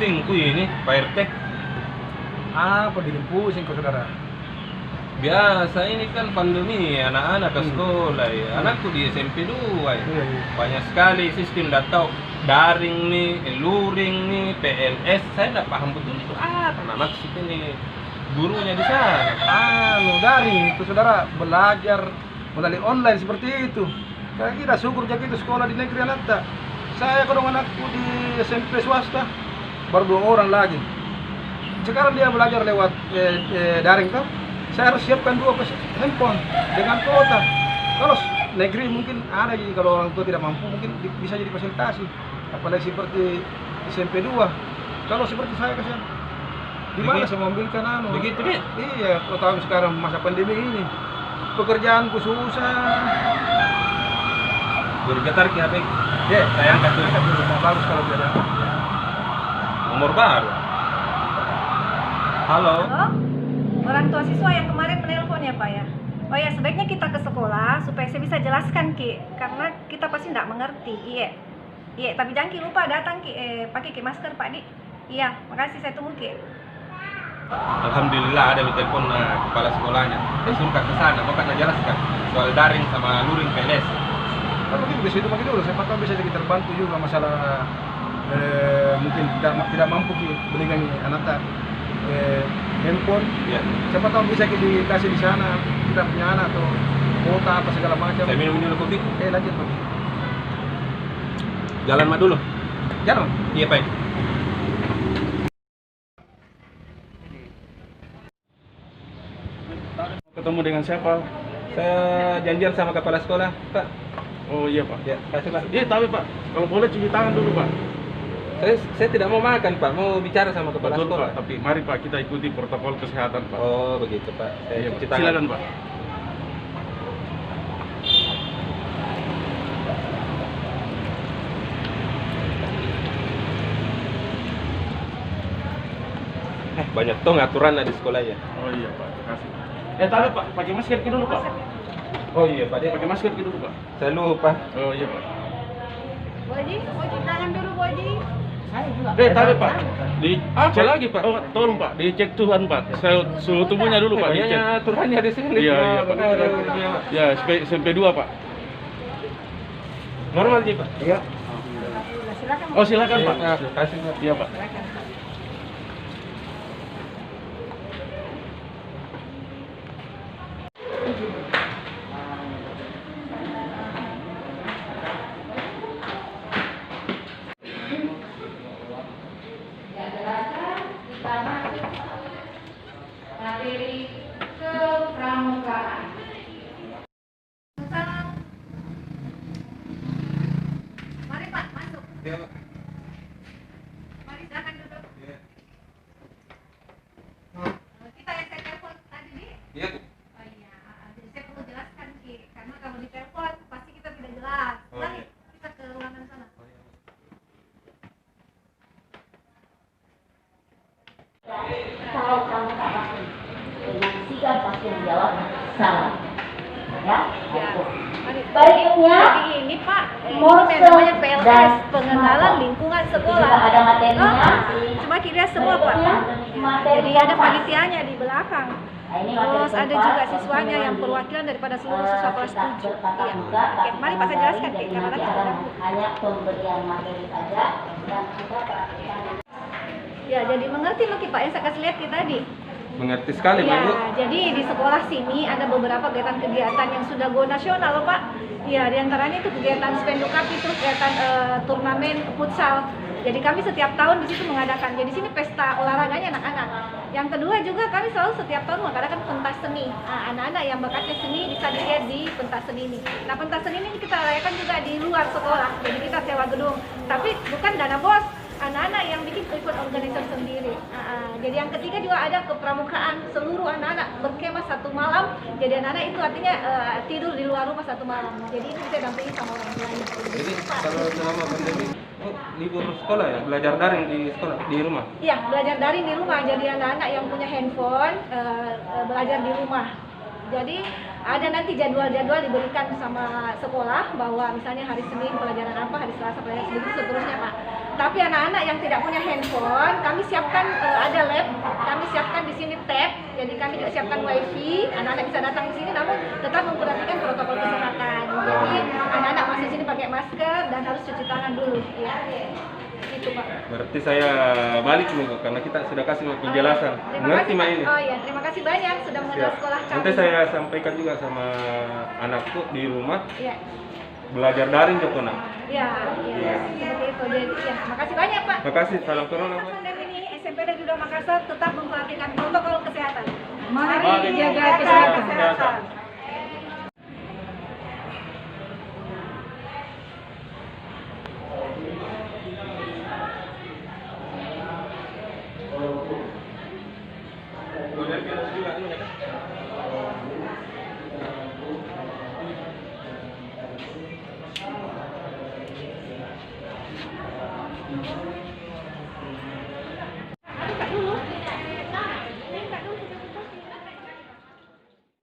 pusing ku ini, Pak RT. Apa bikin pusing kok saudara? Biasa ini kan pandemi, anak-anak ke sekolah ya. Anakku di SMP 2 ya. Iya. Banyak sekali sistem datau daring nih, luring nih, PLS. Saya tidak paham betul itu apa maksud ini gurunya di sana. Daring itu saudara, belajar melalui online seperti itu. Saya kira syukur jadi itu sekolah di negeri anak tak. Saya kalau anakku di SMP swasta baru 2 orang lagi. Sekarang dia belajar lewat daring kan. Saya harus siapkan 2 handphone dengan kuota. Kalau negeri mungkin ada, jadi kalau orang tua tidak mampu mungkin bisa jadi fasilitasi. Apalagi seperti SMP 2. Kalau seperti saya kasihan. Di mana saya mengambilkan Begitu deh. Iya, kalau tahu sekarang masa pandemi ini. Pekerjaanku susah. Bergetar ki HP. Ya, Saya angkat dulu. bagus kalau beda. Nomor baru. Halo. Halo? Orang tua siswa yang kemarin menelpon ya Pak ya? Oh ya, sebaiknya kita ke sekolah supaya saya bisa jelaskan Ki, karena kita pasti tidak mengerti. Iya, tapi jangan Ki lupa datang Ki, pakai Ki masker Pak Di. Iya, makasih, saya tunggu Ki. Alhamdulillah ada di telepon kepala sekolahnya. Saya suruh ke sana, mau kan jelaskan soal daring sama luring PLS. Tapi mungkin bisa itu pakai dulu, saya tahu bisa kita terbantu juga masalah mungkin tidak mampu belikan anak handphone. Ya. Siapa tahu bisa dikasih di sana, kita punya anak atau kuota apa segala macam. Saya minum dulu kopi. Lanjut Pak. Jalan mak dulu. Jalan. Iya Pak. Ketemu dengan siapa? Saya janjian sama kepala sekolah, Pak. Oh iya Pak. Ya, kasih Pak. Iya tapi Pak, kalau boleh cuci tangan dulu Pak. Saya tidak mau makan, Pak. Mau bicara sama kepala Betul sekolah. Pak, tapi mari Pak kita ikuti protokol kesehatan Pak. Oh, begitu, Pak. Saya Iya cuci Pak. tangan. Silakan Pak. Banyak tong aturan di sekolah ya. Oh iya Pak, terima kasih. Tapi Pak, pakai masker dulu Pak. Oh iya, Pak. Pakai masker dulu Pak. Saya lupa. Oh iya Pak. Boji, cuci tangan dulu Boji. Tapi Pak, Apa lagi, Pak? Oh, tolong Pak, dicek Tuhan Pak. Saya suhu tubuhnya dulu Pak, dicek. Banyak aturannya di sini. Iya, iya, Pak. Pak. Ya, SMP 2 Pak. Normal sih, Pak. Iya. Silakan. Oh silakan Pak. Terima kasih, Pak. Iya Pak. Materi kepramukaan. Mari Pak, masuk. Iya, Pak. Mari silakan duduk. Iya. Kita yang saya telepon tadi nih. Iya, Bu. Oh iya, jadi saya perlu jelaskan Ki, karena kalau di telepon pasti kita tidak jelas. Oh, Mari iya. kita ke ruangan sana. Kalau kamu tak pasti dengan sikap pasti menjawab salah. Ya, Ya. itu. Mari. Berikutnya, Jadi ini Pak, ini Morse namanya PLS, dan pengenalan Smartphone. lingkungan sekolah. Juga ada materinya. Cuma kira semua Pak. Berikutnya, materi Jadi ada kompas. panitianya di belakang. Nah, ini materi Terus ada kompas, juga siswanya yang nanti, perwakilan daripada seluruh siswa kelas kita 7. bertatap Iya. muka, Oke, mari Pak saya jelaskan jadi karena nanti nanti akan terganggu. hanya pemberian materi saja dan kita perhatikan. Ya, jadi mengerti mungkin Pak yang saya kasih lihat tadi. Mengerti sekali, Pak, Bu. Ya, jadi di sekolah sini ada beberapa kegiatan-kegiatan yang sudah go nasional loh Pak. Ya, diantaranya itu kegiatan Spendukapi, terus kegiatan turnamen futsal. Jadi kami setiap tahun di situ mengadakan. Jadi sini pesta olahraganya anak-anak. Yang kedua juga kami selalu setiap tahun mengadakan pentas seni. Nah, anak-anak yang bakatnya seni bisa dilihat di pentas seni ini. Nah, pentas seni ini kita rayakan juga di luar sekolah. Jadi kita sewa gedung. Tapi bukan dana bos. Anak-anak yang bikin event organizer sendiri. Jadi yang ketiga juga ada kepramukaan, seluruh anak-anak berkemah 1 malam. Jadi anak-anak itu artinya tidur di luar rumah 1 malam. Jadi itu bisa dampingi sama orang tuanya. Jadi kalau selama pandemi, libur sekolah ya, belajar daring di sekolah, di rumah. Iya, belajar daring di rumah. Jadi anak-anak yang punya handphone belajar di rumah. Jadi ada nanti jadwal-jadwal diberikan sama sekolah bahwa misalnya hari Senin pelajaran apa, hari Selasa pelajaran seperti seterusnya Pak. Tapi anak-anak yang tidak punya handphone, kami siapkan ada lab, kami siapkan di sini tab, jadi kami juga siapkan wifi, anak-anak bisa datang ke sini, namun tetap memperhatikan protokol kesehatan. Jadi anak-anak masuk sini pakai masker dan harus cuci tangan dulu, ya. Gitu Pak. Berarti saya balik nih Bu, karena kita sudah kasih penjelasan. Terima Mengerti kasih, Mak Pak. ini? Oh iya, terima kasih banyak sudah mengenal Siap. sekolah kami. Nanti saya sampaikan juga sama anakku di rumah Iya. belajar daring Joko nak. Iya, iya, seperti itu. Jadi, ya, makasih banyak Pak. Makasih, salam corona Pak. Dan ini SMP Negeri 2 Makassar tetap memperhatikan protokol kesehatan. Mari jaga kesehatan. Juga,